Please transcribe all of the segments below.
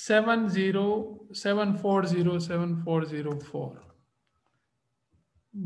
707407404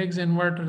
hex inverter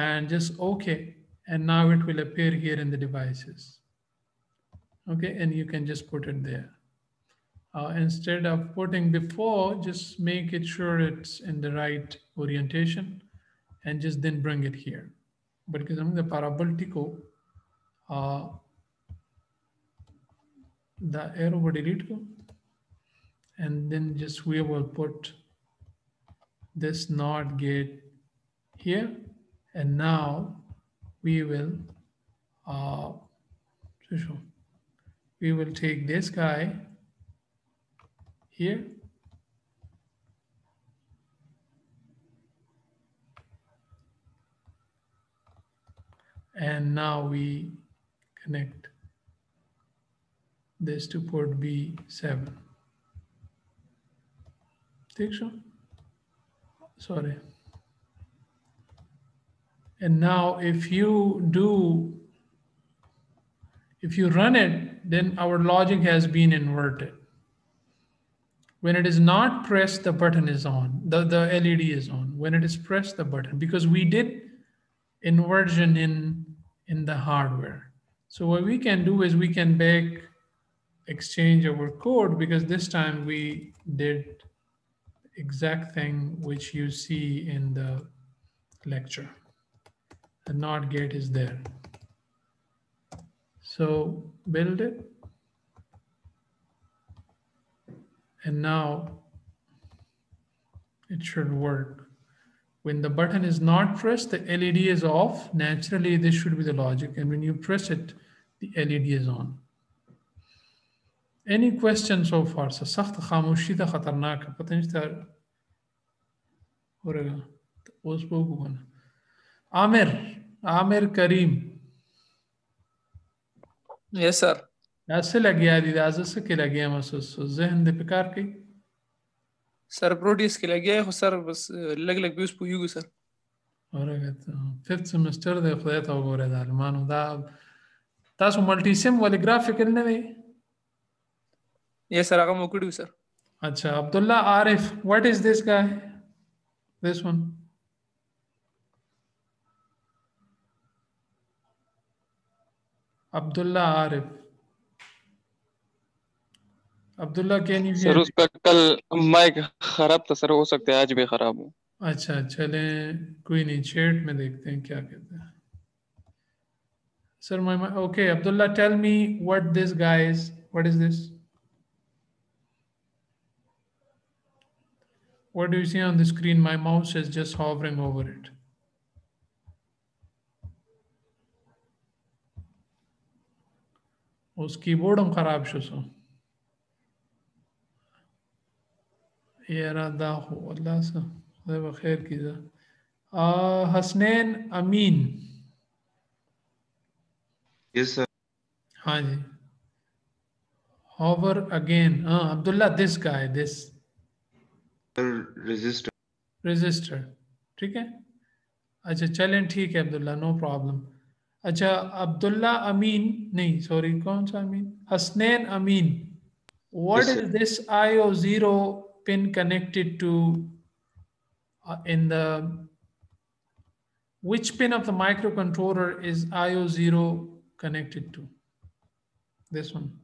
and just okay and now it will appear here in the devices. Okay, and you can just put it there. Instead of putting before, just make it sure it's in the right orientation and just then bring it here. But because I'm the paraboltico, the arrow will delete go, and then just we will put this NOT gate here, and now we will take this guy here and now we connect this to port B7. Take so sorry. And now if you run it, then our logic has been inverted. When it is not pressed, the button is on, the LED is on. When it is pressed, the button, because we did inversion in the hardware. So what we can do is we can back exchange our code, because this time we did exact thing which you see in the lecture. The NOT gate is there. So build it. And now it should work. When the button is not pressed, the LED is off. Naturally, this should be the logic. And when you press it, the LED is on. Any questions so far? So, sakht khamoshi da khatarnak. Pata nahi tha. Horega. Us bogu bana. Amir Karim. Yes, sir. ऐसे लगे यार इजाज़त से क्या लगे हम ज़हन दे पिकार की सर प्रोड्यूस के लगे हो सर बस लग भी उस पुयुगु सर और कहते हैं 5th सेमेस्टर दे खुदा था वो रे दाल मानो दा तासु मल्टीसिम वाले ग्राफिकल ने भी ये सर आगा मुकुड़ू सर अच्छा Abdullah Arif what is this guy this one Abdullah Arif Abdullah can you sir उसका कल माइक खराब था सर, हो सकता है आज भी खराब हो. अच्छा चले कोई नहीं चैट में देखते हैं क्या कहते हैं sir okay Abdullah tell me what this guy is. What is this? What do you see on the screen? My mouse is just hovering over it. उस कीबोर्ड हम खराब शो सो यारा दा हो अल्लाह से खुदा बखैर कीजा हसनैन अमीन Yes sir. हाँ जी hover again Abdullah this guy this resistor ठीक है अच्छा चलें ठीक है अब्दुल्ला नो प्रॉब्लम अच्छा अब्दुल्ला अमीन नहीं सॉरी कौन सा अमीन हसनैन अमीन what is this IO0 pin connected to in the which pin of the microcontroller is IO0 connected to? This one.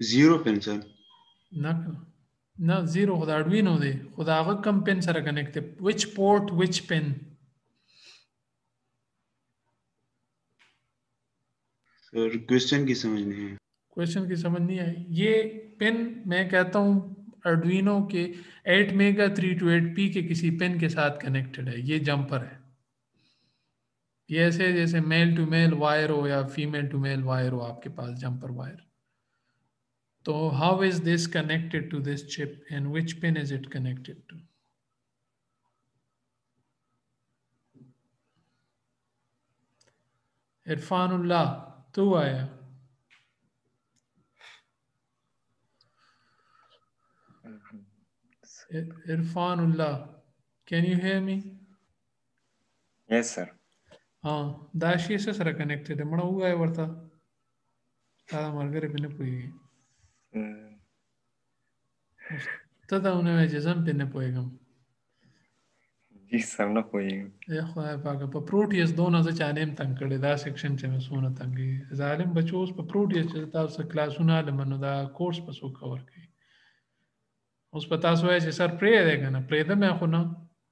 Zero pin sir. No zero खुदा Arduino दे खुदा आगे कम pin सारा connected. Which port, which pin? Sir question की समझ नहीं है. Question की समझ नहीं आई। ये पिन मैं कहता हूँ अर्डुइनो के 8 मेगा 328P के किसी पिन के साथ कनेक्टेड है, ये जंपर है। ये ऐसे जैसे मेल टू मेल वायर हो या फीमेल टू मेल वायर हो आपके पास जंपर वायर। तो how is this connected to this chip and which pin is it connected to? Irfanullah तू आया? Irfanullah, can you hear me? Yes, sir. हाँ, दाशी से सर कनेक्टेड है मड़ा हुआ है वर्ता तारा मरगरे पिने पोई तदा उन्हें मैं जज़म पिने पोएगम जी सर ना कोई या खुदा पाक पर प्रोटियस दोनों से चानेम तंग करे दा सेक्शन से मैं सोना तंगी जालिम बच्चों उस पर प्रोटियस चलता उस क्लास सुना ले मनो दा कोर्स पर सो कवर की उस पर तासो है सर प्रे देगा ना प्रे दा मैं खुना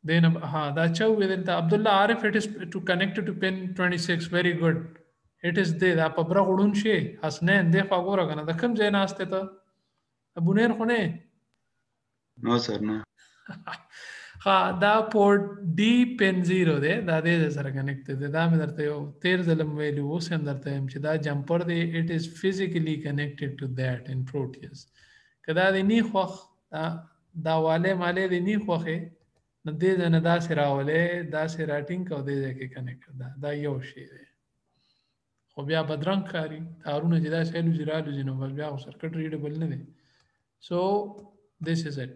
देन अब हाँ दा अच्छा हुए दिन ता Abdullah Arif it is to connected to pin 26 very good it is दे दा पब्रा उड़ून शे हसनैन दे फागोरा गना दा कम जैन आस्ते ता अबुनेर खुने No, sir, no. हाँ दा पोर्ट डी पिन 0 दे दा दे सर कनेक्ट दे दा में दरते हो तेर जलम वैल्यू उस अंदर ते हम दा जंपर दे it is physically connected to that in Proteus कदा दे नी खो दा वाले माले दे नी खो है न दे जन दा सिरा वाले दा सिरा टिंग को दे के कनेक्ट दा यो शे दे खो बिया बदरंग कारी तारुन जदा सेलु जिरालु जिनो बस बिया सर्किट रीडेबल ने दे so this is it.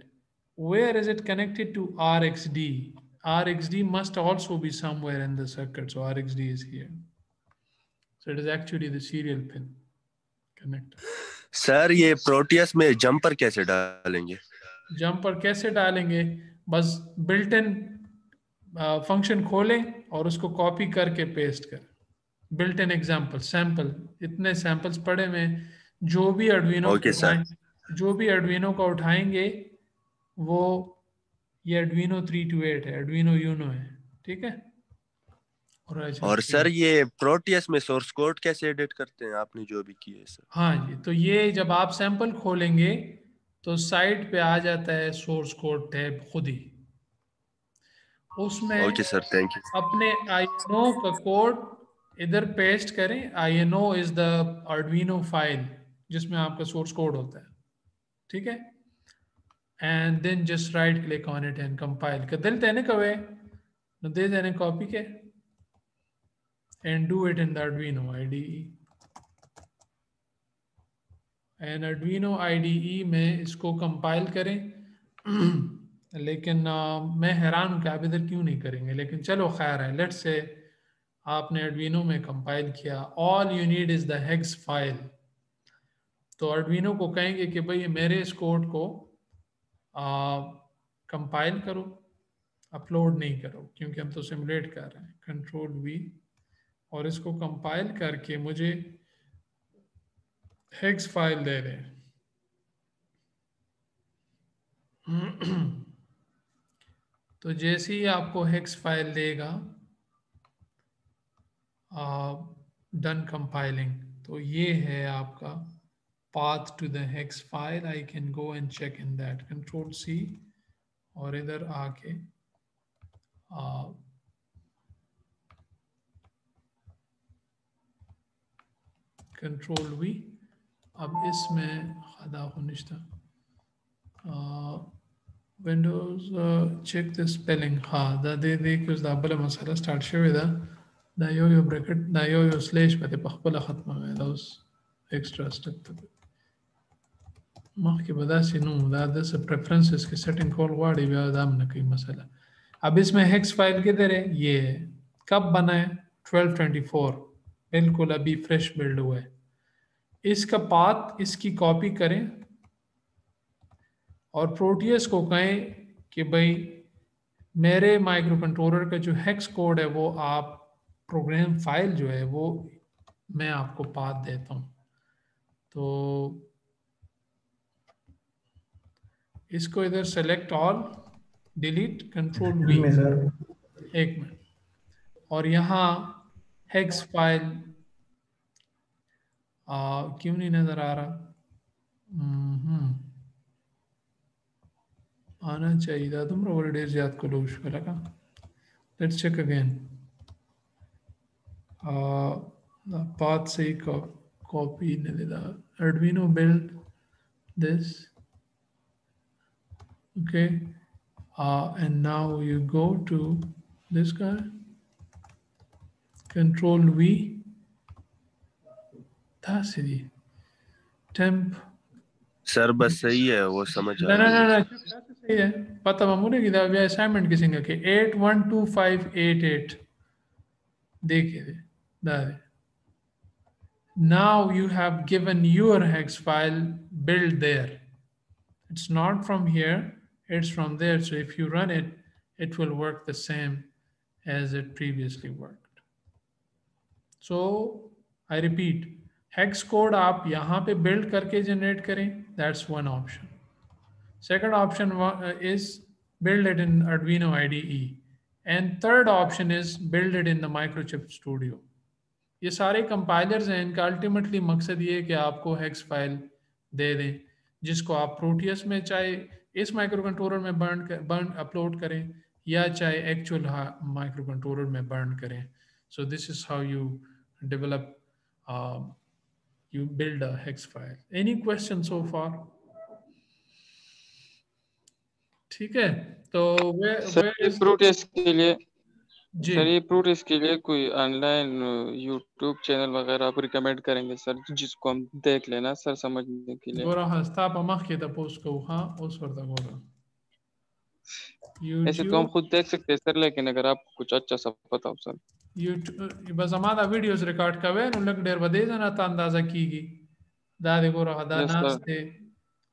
Where is it connected to RxD? RxD must also be somewhere in the circuit. So RxD is here. So it is actually the serial pin connector. Sir ये Proteus में jumper कैसे डालेंगे? Jumper कैसे डालेंगे? बस built in function खोलें और उसको कॉपी करके पेस्ट करें। बिल्ट इन एग्जाम्पल सैंपल, इतने सैंपल्स पड़े में जो भी अर्डुइनो जो भी अर्डुइनो का उठाएंगे वो ये अर्डुइनो 328 है, अर्डुइनो यूनो है, ठीक है। और सर ये प्रोटियस में सोर्स कोड कैसे एडिट करते हैं आपने जो भी किया है सर? हाँ जी, तो ये जब आप सैंपल खोलेंगे तो साइट पे आ जाता है सोर्स कोड टैब खुद ही, उसमें ओके सर, थैंक यू। अपने INO का कोड इधर पेस्ट करें। INO is the Arduino file जिसमें आपका सोर्स कोड होता है, ठीक है। And then just right click on it and compile. Kadil tene kawe, no de tene copy ke, and do it in the Arduino IDE. And Arduino IDE में इसको compile करें, लेकिन मैं हैरान हूँ कि आप इधर क्यों नहीं करेंगे, लेकिन चलो खैर है। Let's say आपने Arduino में compile किया, all you need is the hex file. तो Arduino को कहेंगे कि भाई मेरे इस कोड को कंपाइल करो, अपलोड नहीं करो क्योंकि हम तो सिमुलेट कर रहे हैं। कंट्रोल V और इसको कंपाइल करके मुझे हेक्स फाइल दे दें। तो जैसे ही आपको हेक्स फाइल देगा डन कंपाइलिंग, तो ये है आपका path to the hex file. I can go and check in that. Control C और इधर आके कंट्रोल V। अब इसमें खदा खुनिश्ता विंडोज चेक द स्पेलिंग। हाँ दा दे कुछ दा बला मसला स्टार्ट शो दा यो ब्रैकेट दा यो स्लैश पे बखबला खत्म है दा उस एक्स्ट्रा स्टेप माँ के बदा से नू दा से प्रेफरेंसेस के सेटिंग कॉल वाड़ी भी आदाम न कोई मसला। अब इसमें हेक्स फाइल किधर है? ये है। कब बना है? 1224, बिल्कुल अभी फ्रेश बिल्ड हुआ है। इसका पाथ इसकी कॉपी करें और प्रोटियस को कहें कि भाई मेरे माइक्रो कंट्रोलर का जो हेक्स कोड है वो आप प्रोग्राम फाइल जो है वो मैं आपको पाथ देता हूँ। तो इसको इधर select all, delete, control V, एक मिनट, और यहाँ हेक्स फाइल क्यों नहीं नजर आ रहा? आना चाहिए था तुम रोवर याद को लोश लगा. Let's check again. The path say copy the Arduino build this. Okay. And now you go to this guy. Control V. That's it. Temp. Sir बस सही है वो समझ आ No, no, रही no, है. no. सही है. पता मामूले की दा assignment किसी के 812588. देखिए दादे. Now you have given your hex file build there. It's not from here, it's from there. So if you run it, it will work the same as it previously worked. So I repeat, hex code आप यहाँ पे build करके generate करें. That's one option. Second option is build it in Arduino IDE. And third option is build it in the Microchip Studio. ये सारे compilers हैं, इनका ultimately मकसद ये है कि आपको हेक्स फाइल दे दें जिसको आप प्रोटियस में चाहे इस माइक्रो कंट्रोलर में बर्न अपलोड करें या चाहे एक्चुअल माइक्रो कंट्रोलर में बर्न करें. So this is how you develop you build a hex file. Any question so far? ठीक है. तो प्रोटेस्ट के लिए जी सर, ये प्रोटेस के लिए कोई ऑनलाइन यूट्यूब चैनल वगैरह आप रिकमेंड करेंगे सर, जिसको हम देख लेना सर समझने के लिए? गोरा हस्ता पमख के तपोस को हाँ उस वक्त गोरा ऐसे तो हम YouTube खुद देख सकते हैं सर, लेकिन अगर आपको कुछ अच्छा सा पता हो सर. YouTube बस हमारा वीडियोस रिकॉर्ड कवे नु लग देर बदे जना ता अंदाजा कीगी दादे गोरा हदा यस नास सर. थे.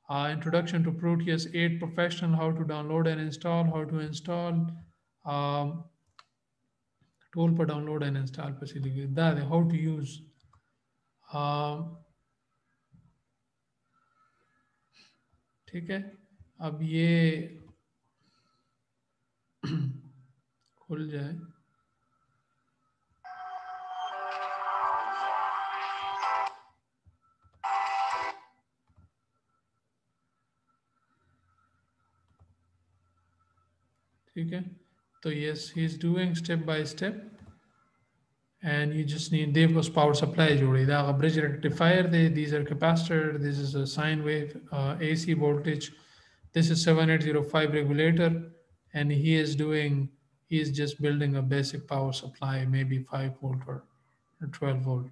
Introduction to Proteus 8 Professional, how to download and install, how to install, tool पर download and install पर सीधी दादे how to use. ठीक है. अब ये खुल जाए. ठीक है. तो yes, he is doing step by step, and you just need देव को power supply जोड़ी दा bridge rectifier they. These are capacitor. This is a sine wave AC voltage. This is 7805 regulator, and he is just building a basic power supply, maybe 5 volt or 12 volt.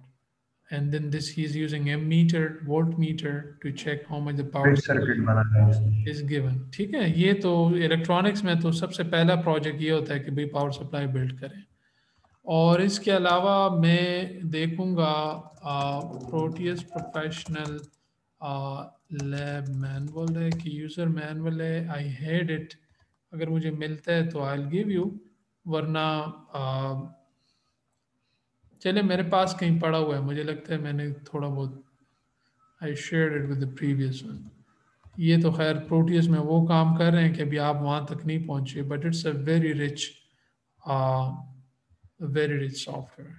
And then this he's using ammeter, voltmeter to check how much the power circuit बनाना है उसमें. is given. ठीक है. ये तो electronics में तो सबसे पहला प्रोजेक्ट ये होता है कि भाई पावर सप्लाई बिल्ड करें. और इसके अलावा मैं देखूंगा प्रोटियस प्रोफेशनल लैब मैनुअल है कि यूज़र मैनुअल है. I had it. अगर मुझे मिलता है तो आई विल गिव यू, वरना चले मेरे पास कहीं पड़ा हुआ है. मुझे लगता है मैंने थोड़ा बहुत I share it with the previous one. ये तो खैर प्रोटियस में वो काम कर रहे हैं कि अभी आप वहाँ तक नहीं पहुँचे, but it's a very rich software.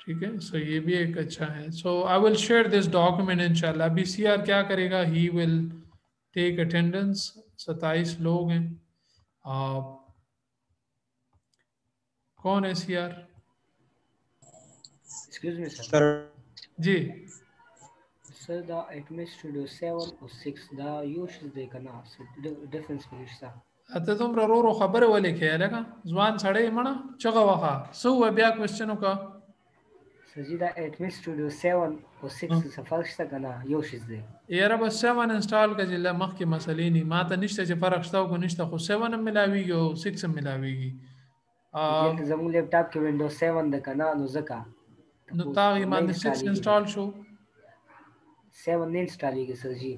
ठीक है. सो ये भी एक अच्छा है. So I will share this document इंशाल्लाह. अभी CR क्या करेगा, ही विल टेक अटेंडेंस. 27 लोग हैं. कौन है CR? Excuse me, sir. Sir ji. Sir, the Atmos Studio 7 or 6, the use is the kana. So difference for sir. अते तुम रो खबर वाले ख्याल है का जवान सड़े मना चगा वहा सो है ब्या क्वेश्चन का. So the Atmos Studio 7 or 6 is a first kana use is the. यार बस 7 इंस्टॉल का जिला मख के मसले नहीं माता निश्चय से फर्क स्ताव को निश्चय को 7 में मिलावीगी और 6 में मिलावीगी. जल्द जमून लैपटॉप के Windows 7 the kana no zaka. No तागी मान 6 इंस्टॉल शो 7 नहीं इंस्टॉल की सर जी.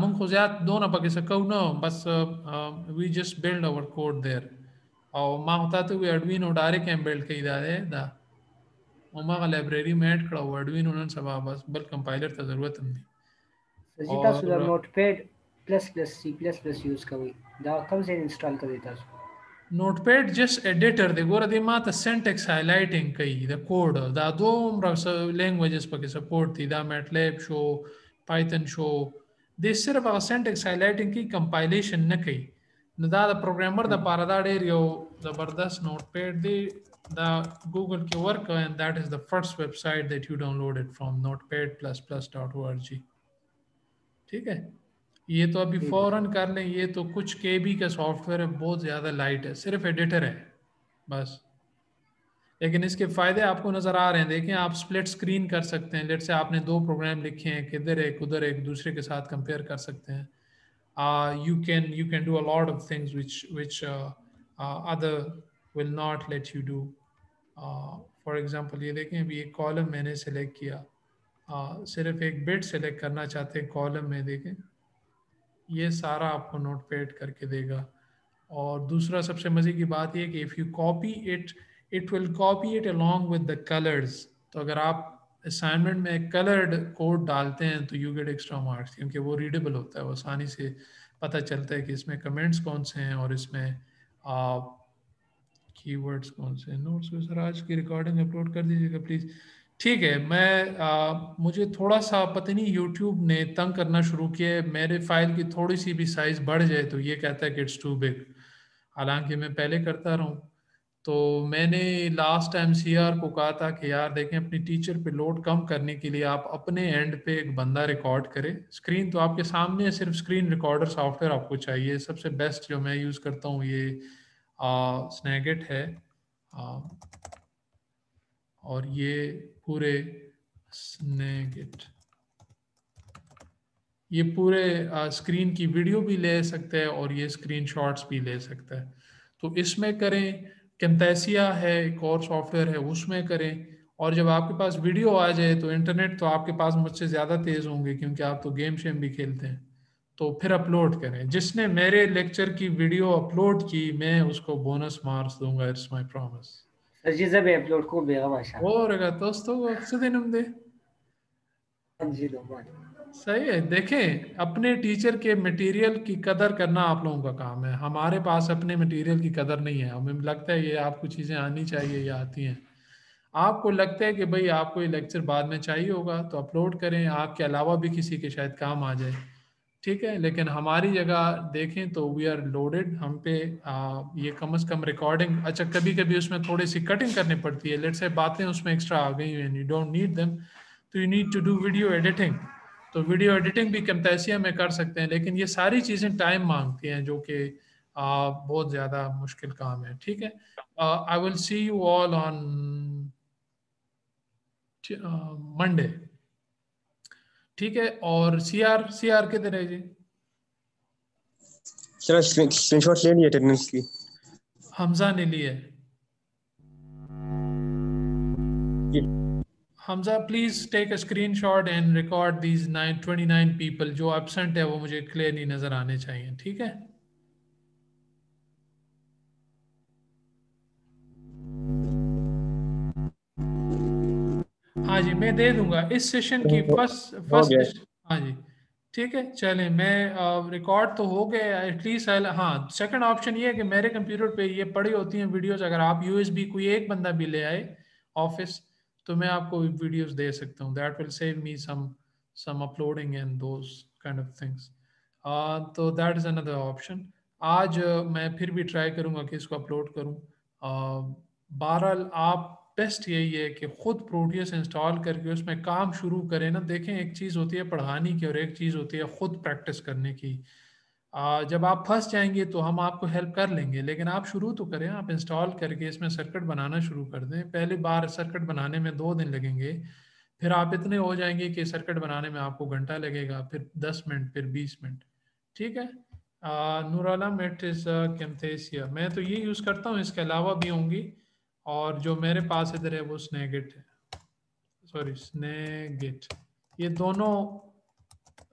mun खुजात दोनों पके सकौ no बस we just build our code there. और मां होता तो we Arduino डायरेक्ट हम बिल्ड कई दादे दा उमा का लाइब्रेरी में ऐड करा हुआ Arduino न सब बस बल कंपाइलर की जरूरत नहीं. सर जी तासु दा नोटपैड ++ C++ यूज करी दा कम से इंस्टॉल कर देता. Notepad just editor de gora de mata syntax highlighting kai the code da dom languages pa support thi da MATLAB show Python show de sirf a syntax highlighting ki compilation na kai no da programmer da para da area zabardast Notepad de the Google ki work and that is the first website that you downloaded from notepad++.org. ठीक है, ये तो अभी फौरन कर लें, ये तो कुछ केबी का सॉफ्टवेयर है, बहुत ज़्यादा लाइट है, सिर्फ एडिटर है बस, लेकिन इसके फ़ायदे आपको नज़र आ रहे हैं। देखें, आप स्प्लिट स्क्रीन कर सकते हैं। लेट से आपने 2 प्रोग्राम लिखे हैं, किधर एक उधर एक, दूसरे के साथ कंपेयर कर सकते हैं। you can do a lot of things which other will not let you do. For example, ये देखें, अभी एक कॉलम मैंने सेलेक्ट किया, सिर्फ एक बिट सेलेक्ट करना चाहते हैं कॉलम में, देखें ये सारा आपको नोटपैड करके देगा। और दूसरा सबसे मज़े की बात ये कि if you copy it will copy it along with the colours. तो अगर आप असाइनमेंट में कलर्ड कोड डालते हैं तो यू गेट एक्स्ट्रा मार्क्स, क्योंकि वो रीडेबल होता है, वो आसानी से पता चलता है कि इसमें कमेंट्स कौन से हैं और इसमें कीवर्ड्स कौन से हैं। नोट्स सर आज की रिकॉर्डिंग अपलोड कर दीजिएगा प्लीज़। ठीक है, मैं मुझे थोड़ा सा पता नहीं यूट्यूब ने तंग करना शुरू किया, मेरे फाइल की थोड़ी सी भी साइज़ बढ़ जाए तो ये कहता है कि इट्स टू बिग, हालांकि मैं पहले करता रहा हूँ। तो मैंने लास्ट टाइम सीआर को कहा था कि यार देखें, अपनी टीचर पे लोड कम करने के लिए आप अपने एंड पे एक बंदा रिकॉर्ड करें। स्क्रीन तो आपके सामने है, सिर्फ स्क्रीन रिकॉर्डर सॉफ्टवेयर आपको चाहिए। सबसे बेस्ट जो मैं यूज़ करता हूँ ये स्नैगेट है, और ये पूरे स्नैगेट ये पूरे स्क्रीन की वीडियो भी ले सकता है और ये स्क्रीनशॉट्स भी ले सकता है। तो इसमें करें। कैम्तासिया है एक और सॉफ्टवेयर है, उसमें करें। और जब आपके पास वीडियो आ जाए तो इंटरनेट तो आपके पास मुझसे ज़्यादा तेज़ होंगे, क्योंकि आप तो गेम शेम भी खेलते हैं, तो फिर अपलोड करें। जिसने मेरे लेक्चर की वीडियो अपलोड की मैं उसको बोनस मार्क्स दूंगा, इट्स माई प्रॉमिस। सर भी अपलोड को बेगा माशाल्लाह। और दोस्तों दे जी दो सही है। देखें, अपने टीचर के मटेरियल की कदर करना आप लोगों का काम है। हमारे पास अपने मटेरियल की कदर नहीं है। हमें लगता है ये आपको चीज़ें आनी चाहिए या आती हैं, आपको लगता है कि भाई आपको ये लेक्चर बाद में चाहिए होगा तो अपलोड करें, आपके अलावा भी किसी के शायद काम आ जाए, ठीक है। लेकिन हमारी जगह देखें तो वी आर लोडेड, हम पे ये कम से कम रिकॉर्डिंग, अच्छा कभी कभी उसमें थोड़ी सी कटिंग करनी पड़ती है, लेट्स से बातें उसमें एक्स्ट्रा आ गई हैं, यू डोंट नीड देम, तो you need to do video editing. तो वीडियो एडिटिंग भी कैम्तासिया में कर सकते हैं, लेकिन ये सारी चीज़ें टाइम मांगती हैं, जो कि बहुत ज़्यादा मुश्किल काम है, ठीक है। I will see you all on Monday, ठीक है। और सीआर किधर है जी? सर स्क्रीनशॉट ले लिए अटेंडेंस की। हमजा ने लिए। Hamza please take a screenshot and record these 29 people. जो एब्सेंट है वो मुझे क्लियरली नजर आने चाहिए, ठीक है। हाँ जी, मैं दे दूंगा इस सेशन की फर्स्ट। हाँ जी, ठीक है, चलें। मैं रिकॉर्ड तो हो गए एटलीस्ट। हाँ, सेकंड ऑप्शन ये है कि मेरे कंप्यूटर पे ये पड़ी होती हैं वीडियोस, अगर आप यूएसबी कोई एक बंदा भी ले आए ऑफिस तो मैं आपको वीडियोस दे सकता हूँ। That will save me some uploading and those kind of things. तो दैट इज़ अनदर ऑप्शन। आज मैं फिर भी ट्राई करूँगा कि इसको अपलोड करूँ। बहरहाल आप बेस्ट यही है कि ख़ुद प्रोटियस इंस्टॉल करके उसमें काम शुरू करें ना। देखें, एक चीज़ होती है पढ़ाने की और एक चीज़ होती है ख़ुद प्रैक्टिस करने की। जब आप फंस जाएंगे तो हम आपको हेल्प कर लेंगे, लेकिन आप शुरू तो करें। आप इंस्टॉल करके इसमें सर्किट बनाना शुरू कर दें। पहली बार सर्किट बनाने में 2 दिन लगेंगे, फिर आप इतने हो जाएंगे कि सर्किट बनाने में आपको घंटा लगेगा, फिर 10 मिनट, फिर 20 मिनट, ठीक है। नूराला मेट इज़ कैम्तासिया, मैं तो ये यूज़ करता हूँ, इसके अलावा भी होंगी। और जो मेरे पास इधर है वो स्नैगेट है, सॉरी स्नैगेट। ये दोनों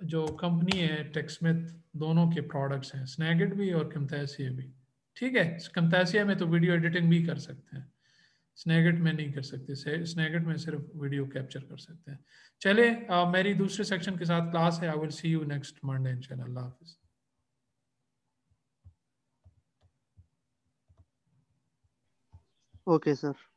जो कंपनी है टेक्समिथ, दोनों के प्रोडक्ट्स हैं, स्नैगेट भी और कैम्तासिया भी, ठीक है। कैम्तासिया में तो वीडियो एडिटिंग भी कर सकते हैं, स्नैगेट में नहीं कर सकते। स्नैगेट में सिर्फ वीडियो कैप्चर कर सकते हैं। चले, मेरी दूसरे सेक्शन के साथ क्लास है। I will see you next Monday इंशाल्लाह। अल्लाह हाफिज़। Okay, sir.